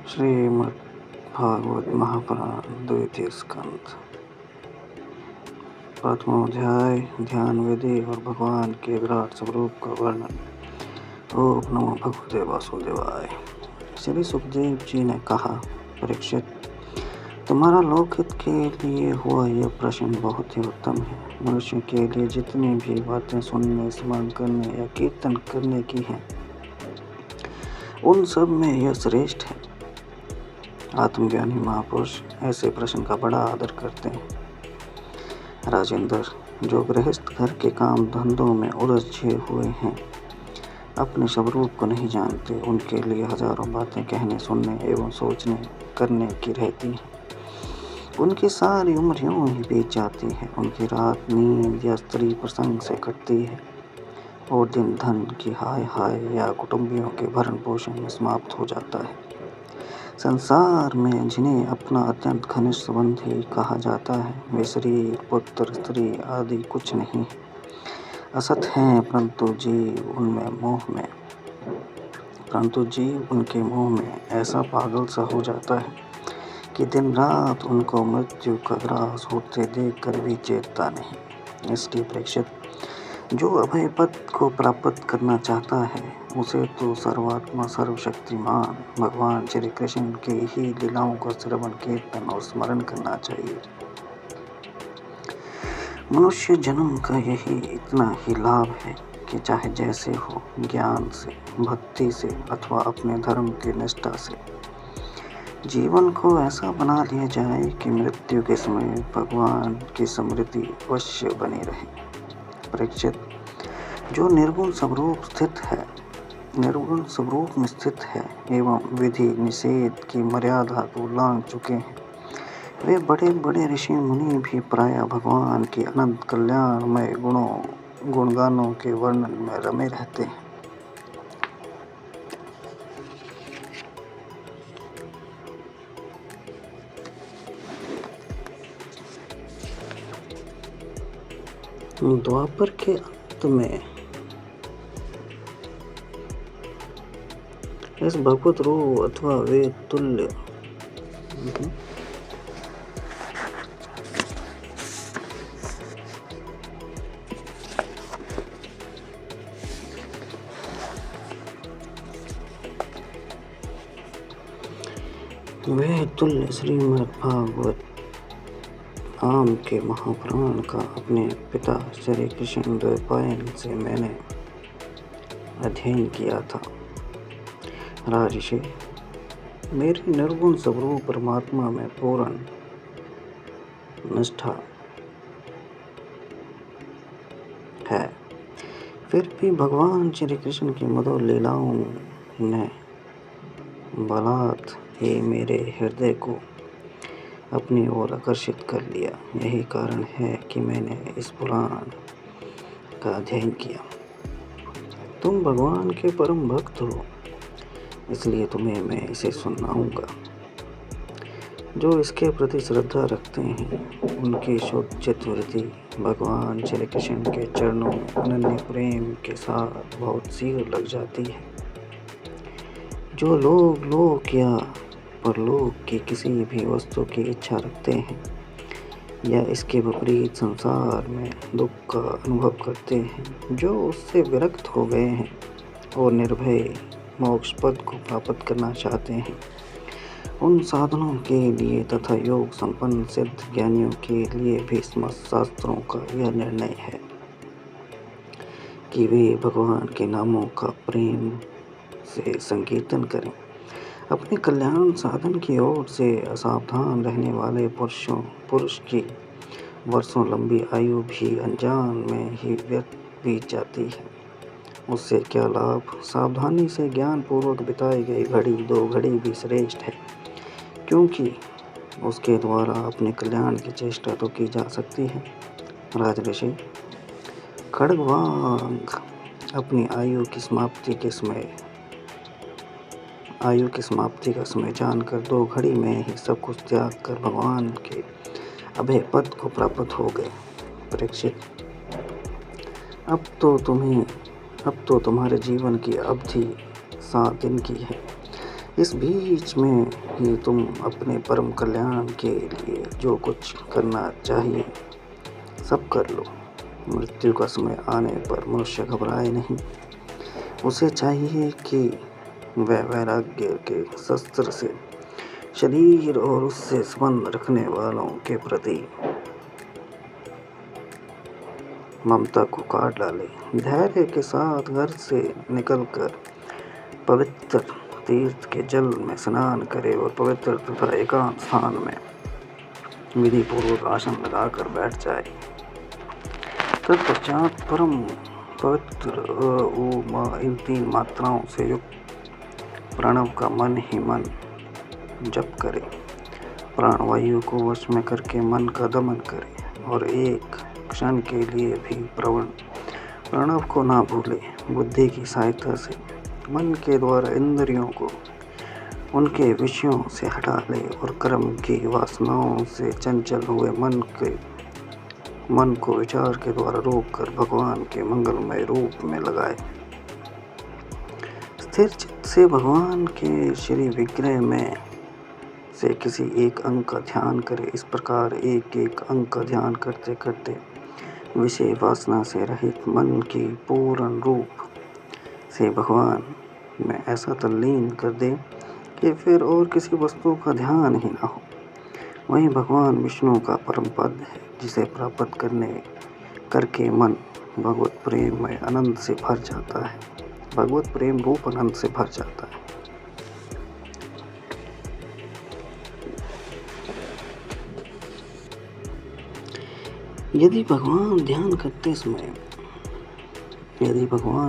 श्रीमद्भागवत महापुराण द्वितीय स्कंध प्रथम अध्याय ध्यान विधि और भगवान के विराट स्वरूप का वर्णन। ओम नमो भगवते वासुदेवाय। श्री सुखदेव जी ने कहा, परीक्षित, तुम्हारा लोकहित के लिए हुआ यह प्रश्न बहुत ही उत्तम है। मनुष्य के लिए जितनी भी बातें सुनने, स्मरण करने या कीर्तन करने की हैं, उन सब में यह श्रेष्ठ है। आत्मज्ञानी महापुरुष ऐसे प्रश्न का बड़ा आदर करते हैं। राजेंद्र, जो गृहस्थ घर के काम धंधों में उलझे हुए हैं, अपने स्वरूप को नहीं जानते, उनके लिए हजारों बातें कहने, सुनने एवं सोचने करने की रहती हैं। उनकी सारी उम्र यूं ही बीत जाती है। उनकी रात नींद या स्त्री प्रसंग से कटती है और दिन धन की हाय हाय या कुटुंबियों के भरण पोषण में समाप्त हो जाता है। संसार में जिन्हें अपना अत्यंत घनिष्ठ संबंधी कहा जाता है, वे शरीर, पुत्र, स्त्री आदि कुछ नहीं असत हैं, परंतु जीव उनके मोह में ऐसा पागल सा हो जाता है कि दिन रात उनको मृत्यु का ग्रास होते देख कर भी चेतता नहीं। इसलिए परीक्षित, जो अभय पद को प्राप्त करना चाहता है, उसे तो सर्वात्मा सर्वशक्तिमान भगवान श्री कृष्ण के ही लीलाओं का श्रवण, कीर्तन और स्मरण करना चाहिए। मनुष्य जन्म का यही इतना ही लाभ है कि चाहे जैसे हो, ज्ञान से, भक्ति से अथवा अपने धर्म की निष्ठा से, जीवन को ऐसा बना लिया जाए कि मृत्यु के समय भगवान की स्मृति अवश्य बनी रहे। परीक्षित, जो निर्गुण स्वरूप में स्थित है एवं विधि निषेध की मर्यादा को लांघ चुके हैं, वे बड़े बड़े ऋषि मुनि भी प्रायः भगवान के अनंत कल्याणमय गुणगानों के वर्णन में रमे रहते हैं। द्वापर के अंत में इस भगवत रूप अथवा वेद तुल्य श्रीमद्भागवत आम के महापुराण का अपने पिता श्री कृष्ण द्वैपायन से मैंने अध्ययन किया था। राजर्षि, मेरी निर्गुण स्वरूप परमात्मा में पूर्ण निष्ठा है, फिर भी भगवान श्री कृष्ण की मधुर लीलाओं ने बलात् ही मेरे हृदय को अपनी ओर आकर्षित कर लिया। यही कारण है कि मैंने इस पुराण का अध्ययन किया। तुम भगवान के परम भक्त हो, इसलिए तुम्हें मैं इसे सुनाऊंगा। जो इसके प्रति श्रद्धा रखते हैं, उनकी शुद्ध चित्तवृत्ति भगवान श्री कृष्ण के चरणों में अनन्य प्रेम के साथ बहुत शीघ्र लग जाती है। जो लोग लोक या परलोक की किसी भी वस्तु की इच्छा रखते हैं या इसके विपरीत संसार में दुख का अनुभव करते हैं, जो उससे विरक्त हो गए हैं और निर्भय मोक्ष पद को प्राप्त करना चाहते हैं, उन साधनों के लिए तथा योग संपन्न सिद्ध ज्ञानियों के लिए भी समस्त शास्त्रों का यह निर्णय है कि वे भगवान के नामों का प्रेम से संकीर्तन करें। अपने कल्याण साधन की ओर से असावधान रहने वाले पुरुष की वर्षों लंबी आयु भी अनजान में ही व्यर्थ बीत जाती है। उससे क्या लाभ? सावधानी से ज्ञान पूर्वक बिताई गई घड़ी, 2 घड़ी भी श्रेष्ठ है, क्योंकि उसके द्वारा अपने कल्याण की चेष्टा तो की जा सकती है। राजर्षि, खड्गवांग अपनी आयु की समाप्ति का समय जानकर 2 घड़ी में ही सब कुछ त्याग कर भगवान के अभय पद को प्राप्त हो गए। परीक्षित, अब तो तुम्हारे जीवन की अवधि 7 दिन की है। इस बीच में ही तुम अपने परम कल्याण के लिए जो कुछ करना चाहिए सब कर लो। मृत्यु का समय आने पर मनुष्य घबराए नहीं। उसे चाहिए कि वह वैराग्य के शस्त्र से शरीर और उससे संबंध रखने वालों के प्रति ममता को काट डाले। धैर्य के साथ घर से निकलकर पवित्र तीर्थ के जल में स्नान करे और पवित्र तथा एकांत स्थान में विधि पूर्वक आसन लगाकर बैठ जाए। तत्पश्चात परम पवित्र इन 3 मात्राओं से युक्त प्रणव का मन ही मन जप करे। प्राणवायु को वश में करके मन का दमन करे और एक क्षण के लिए भी प्रणव को ना भूले। बुद्धि की सहायता से मन के द्वारा इंद्रियों को उनके विषयों से हटा ले और कर्म की वासनाओं से चंचल हुए मन को विचार के द्वारा रोककर भगवान के मंगलमय रूप में लगाए। स्थिर चित्त से भगवान के श्री विग्रह में से किसी एक अंग का ध्यान करे। इस प्रकार एक एक अंग का ध्यान करते करते विषय वासना से रहित मन की पूर्ण रूप से भगवान में ऐसा तल्लीन कर दे कि फिर और किसी वस्तु का ध्यान ही ना हो। वही भगवान विष्णु का परम पद है, जिसे प्राप्त करके मन भगवत प्रेम में आनंद से भर जाता है, भगवत प्रेम रूप आनंद से भर जाता है। यदि भगवान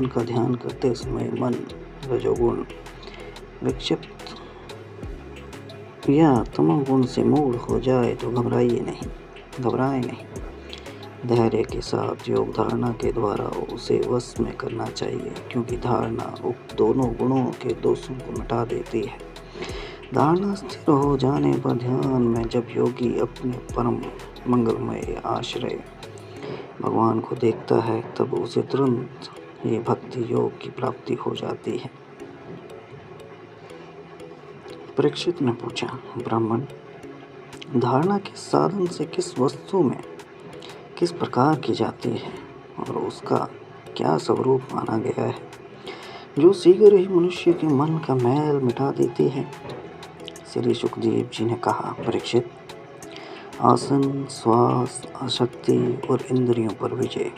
का ध्यान करते समय मन रजोगुण विक्षिप्त या तमोगुण से मूढ़ हो जाए तो घबराए नहीं। धैर्य के साथ योग धारणा के द्वारा उसे वश में करना चाहिए, क्योंकि धारणा उक्त दोनों गुणों के दोषों को मिटा देती है। धारणा स्थिर हो जाने पर ध्यान में जब योगी अपने परम मंगलमय आश्रय भगवान को देखता है, तब उसे तुरंत ये भक्ति योग की प्राप्ति हो जाती है। परीक्षित ने पूछा, ब्राह्मण, धारणा के साधन से किस वस्तु में किस प्रकार की जाती है और उसका क्या स्वरूप माना गया है, जो शीघ्र ही मनुष्य के मन का मैल मिटा देती है? श्री सुखदेव जी ने कहा, परीक्षित, आसन, श्वास, आसक्ति और इंद्रियों पर विजय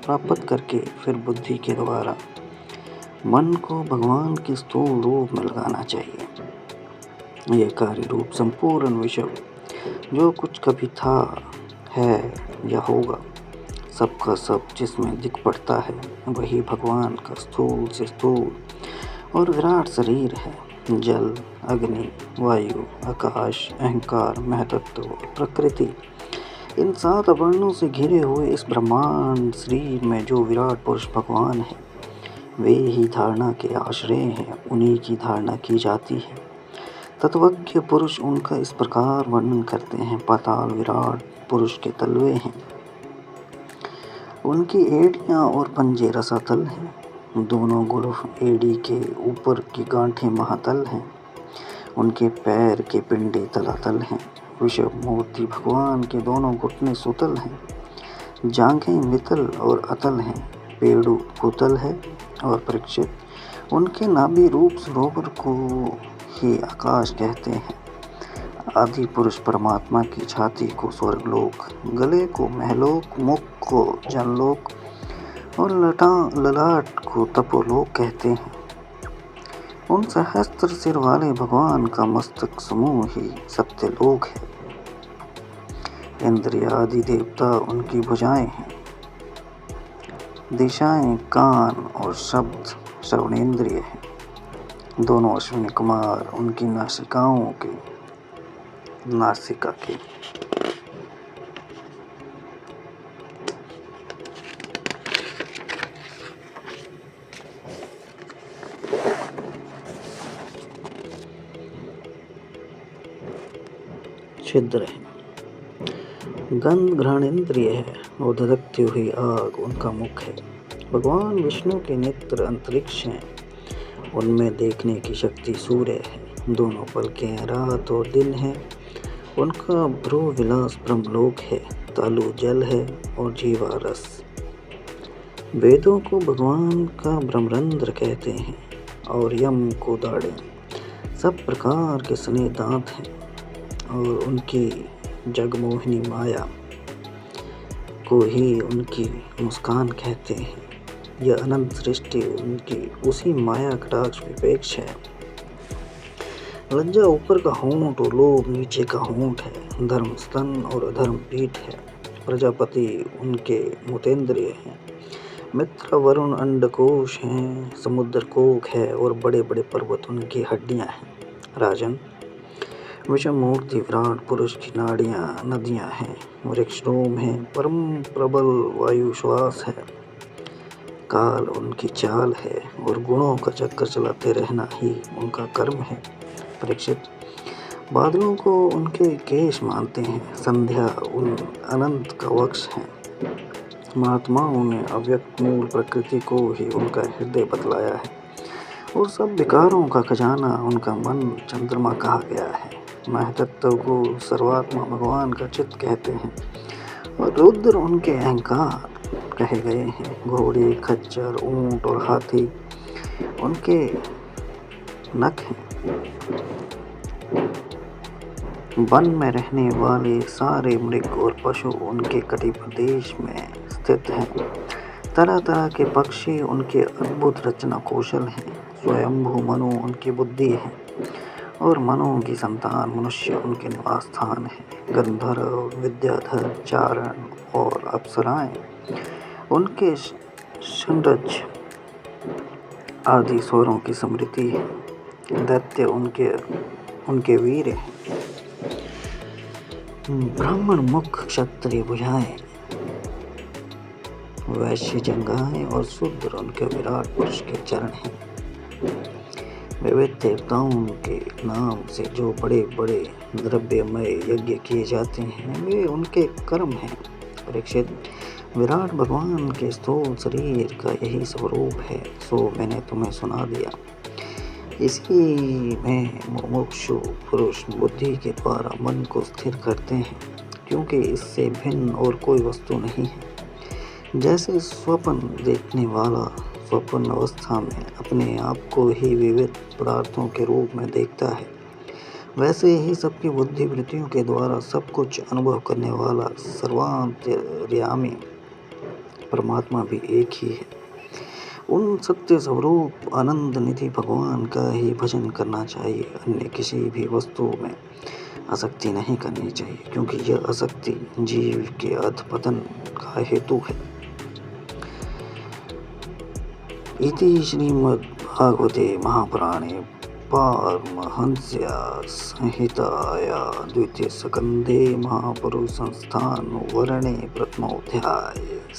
प्राप्त करके फिर बुद्धि के द्वारा मन को भगवान के स्थूल रूप में लगाना चाहिए। यह कार्य रूप संपूर्ण विश्व जो कुछ कभी था, है या होगा, सबका सब जिसमें दिख पड़ता है, वही भगवान का स्थूल से स्थूल और विराट शरीर है। जल, अग्नि, वायु, आकाश, अहंकार, महतत्व और प्रकृति, इन 7 वर्णों से घिरे हुए इस ब्रह्मांड शरीर में जो विराट पुरुष भगवान है, वे ही धारणा के आश्रय हैं, उन्हीं की धारणा की जाती है। तत्वज्ञ पुरुष उनका इस प्रकार वर्णन करते हैं। पाताल विराट पुरुष के तलवे हैं, उनकी एड़ियाँ और पंजे रसातल हैं, दोनों गुल्फ एड़ी के ऊपर की गांठें महातल हैं, उनके पैर के पिंडे तलातल हैं। विषव मूर्ति भगवान के दोनों घुटने सुतल हैं, जांघें मितल और अतल हैं, पेड़ू भूतल है। और परीक्षित, उनके नाभि रूप सरोवर को ही आकाश कहते हैं। आदि पुरुष परमात्मा की छाती को स्वर्गलोक, गले को महलोक, मुख को जनलोक और ललाट को तपोलोक कहते हैं। उन सहस्त्र सिर वाले भगवान का मस्तक समूह ही सत्यलोक है। इंद्रिय आदि देवता उनकी भुजाएं हैं। दिशाएं कान और शब्द श्रवणेंद्रिय हैं। दोनों अश्विनी कुमार उनकी नासिका के छिद्र है। गंध घ्राण इंद्रिय है और धधकती हुई आग उनका मुख है। भगवान विष्णु के नेत्र अंतरिक्ष हैं उनमें देखने की शक्ति सूर्य है, दोनों पलकें रात और दिन है। उनका भ्रू विलास ब्रह्मलोक है, तालु जल है और जीवा रस। वेदों को भगवान का ब्रह्मरंध्र कहते हैं और यम को दाढ़ें। सब प्रकार के सने दांत हैं और उनकी जगमोहिनी माया को ही उनकी मुस्कान कहते हैं। यह अनंत सृष्टि उनकी उसी माया कटाक्ष विपेक्ष है। लज्जा ऊपर का होंठ और लोभ नीचे का होंठ है। धर्म स्तन और अधर्म पीठ है। प्रजापति उनके मुतेंद्रिय हैं। मित्र वरुण अंडकोश हैं। समुद्र कोक है और बड़े बड़े पर्वत उनकी हड्डियां हैं। राजन, विषम मूर्ति विराट पुरुष की नाड़ियां नदियां हैं। वृक्ष रोम है। परम प्रबल वायु श्वास है। काल उनकी चाल है और गुणों का चक्कर चलाते रहना ही उनका कर्म है। परीक्षित, बादलों को उनके केश मानते हैं। संध्या उन अनंत का वक्ष है। महात्माओं ने अव्यक्त मूल प्रकृति को ही उनका हृदय बतलाया है और सब विकारों का खजाना उनका मन चंद्रमा कहा गया है। महतत्व को सर्वात्मा भगवान का चित्त कहते हैं और रुद्र उनके अहंकार कहे गए हैं। घोड़े, खच्चर, ऊंट और हाथी उनके नख हैं। वन में रहने वाले सारे मृग और पशु उनके कटी प्रदेश में स्थित हैं। तरह तरह के पक्षी उनके अद्भुत रचना कौशल हैं। स्वयंभू मनु उनकी बुद्धि है और मनु की संतान मनुष्य उनके निवास स्थान है। गंधर्व, विद्याधर, चारण और अप्सराएं उनके षड्ज आदि स्वरों की स्मृति है। दैत्य उनके वीर हैं। ब्राह्मण मुख, क्षत्रिय भुजाएं, वैश्य जंघाएं और शूद्र उनके विराट पुरुष के चरण हैं। विविध देवताओं के नाम से जो बड़े बड़े द्रव्यमय यज्ञ किए जाते हैं वे उनके कर्म हैं। परीक्षित, विराट भगवान के स्थूल शरीर का यही स्वरूप है, सो मैंने तुम्हें सुना दिया। इसी में मुमुक्षु पुरुष बुद्धि के द्वारा मन को स्थिर करते हैं, क्योंकि इससे भिन्न और कोई वस्तु नहीं है। जैसे स्वप्न देखने वाला स्वप्न अवस्था में अपने आप को ही विविध पदार्थों के रूप में देखता है, वैसे ही सबकी बुद्धि वृत्तियों के द्वारा सब कुछ अनुभव करने वाला सर्वांतर्यामी परमात्मा भी एक ही है। उन सत्य स्वरूप आनंद निधि भगवान का ही भजन करना चाहिए। अन्य किसी भी वस्तु में आसक्ति नहीं करनी चाहिए, क्योंकि यह आसक्ति जीव के अधपतन का हेतु है। इति श्रीमद्भागवते महापुराणे पारमहंस्यां संहितायां द्वितीय स्कन्धे महापुरुष संस्थान वर्णे प्रथमोऽध्यायः।